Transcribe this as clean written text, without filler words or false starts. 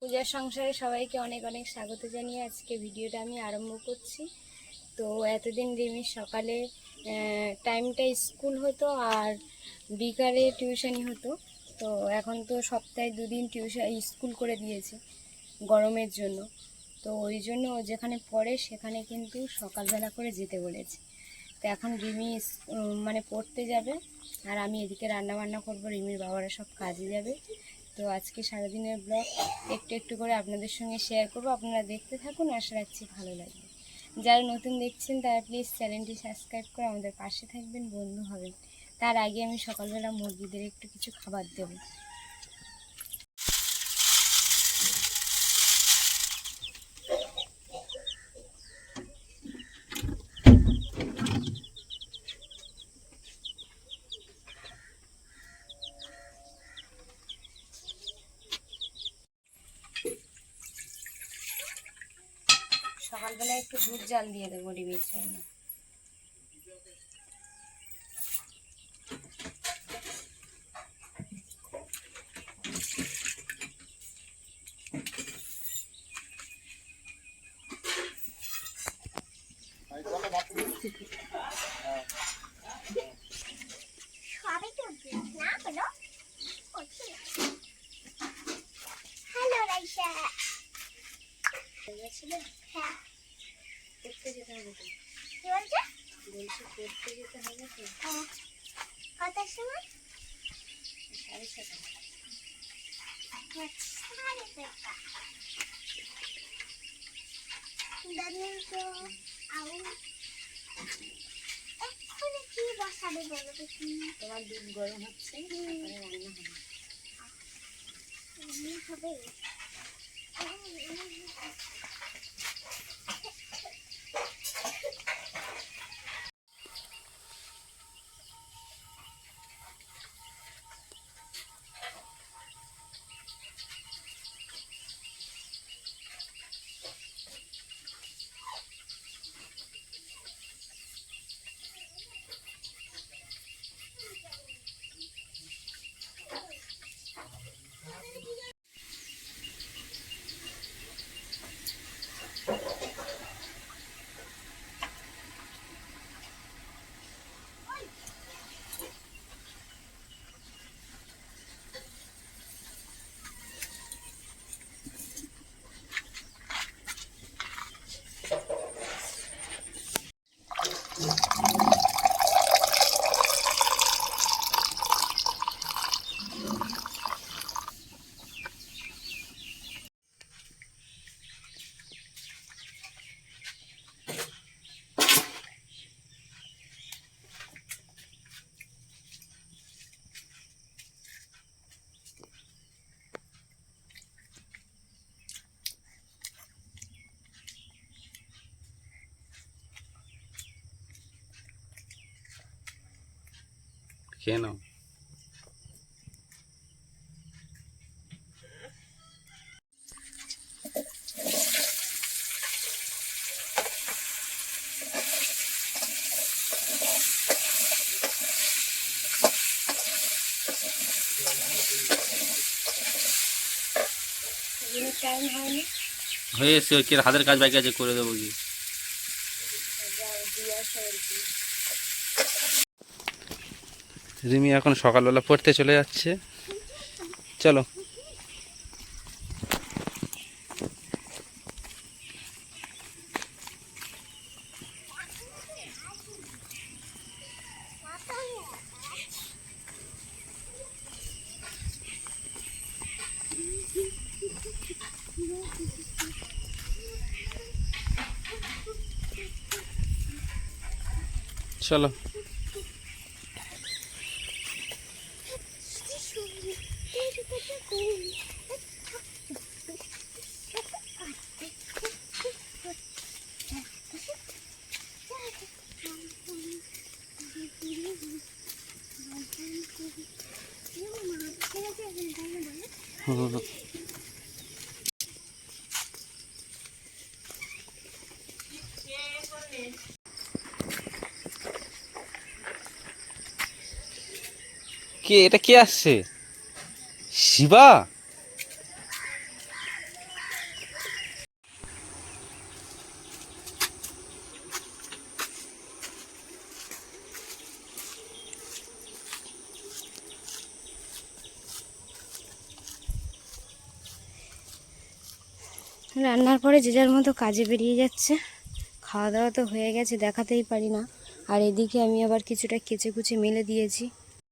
পূজার সংসারে সবাইকে অনেক অনেক স্বাগত জানিয়ে আজকে ভিডিওটা আমি আরম্ভ করছি। তো এতদিন রিমির সকালে টাইমটা স্কুল হতো আর বিকালে টিউশনি হতো। তো এখন তো সপ্তাহে 2 দিন স্কুল করে দিয়েছে গরমের জন্য। তো ওই জন্য ও যেখানে পড়ে সেখানে কিন্তু সকালবেলা করে যেতে বলেছে। তো এখন রিমি মানে পড়তে যাবে আর আমি এদিকে রান্না বান্না করবো, রিমির বাবারা সব কাজে যাবে। তো আজকে সারাদিনের ব্লগ একটু একটু করে আপনাদের সঙ্গে শেয়ার করব, আপনারা দেখতে থাকুন, আশা রাখছি ভালো লাগবে। যারা নতুন দেখছেন তারা প্লিজ চ্যানেলটি সাবস্ক্রাইব করে আমাদের পাশে থাকবেন, বন্ধু হবেন। তার আগে আমি সকালবেলা মুরগিদের একটু কিছু খাবার দেবো। সকালবেলা একটু দুধ জাল দিয়ে দেবো ডিমের জন্য। হ্যালো রাইসা, হ্যাঁ পড়তে যেতে হবে তো? কি বলছো? বলছি পড়তে যেতে হবে তো? কটার সময়? 7:30। এক্ষুনি কি বসাবে বলো তো? তোমার দুধ গরম হচ্ছে, তারপরে রান্না হবে। হবে খেয়ে নাও। টাইম হয়নি, হয়ে এসে ওই কি হাতের কাজ বাকি আছে, করে দেবো কি। রিমি এখন সকালবেলা পড়তে চলে যাচ্ছে, চলো। চলো। কে এটা, কে আসছে? শিবা? রান্নার পরে যে যার মতো কাজে বেরিয়ে যাচ্ছে। খাওয়া দাওয়া তো হয়ে গেছে, দেখাতেই পারি না। আর এদিকে আমি আবার কিছুটা কেচে কুচে মেলে দিয়েছি।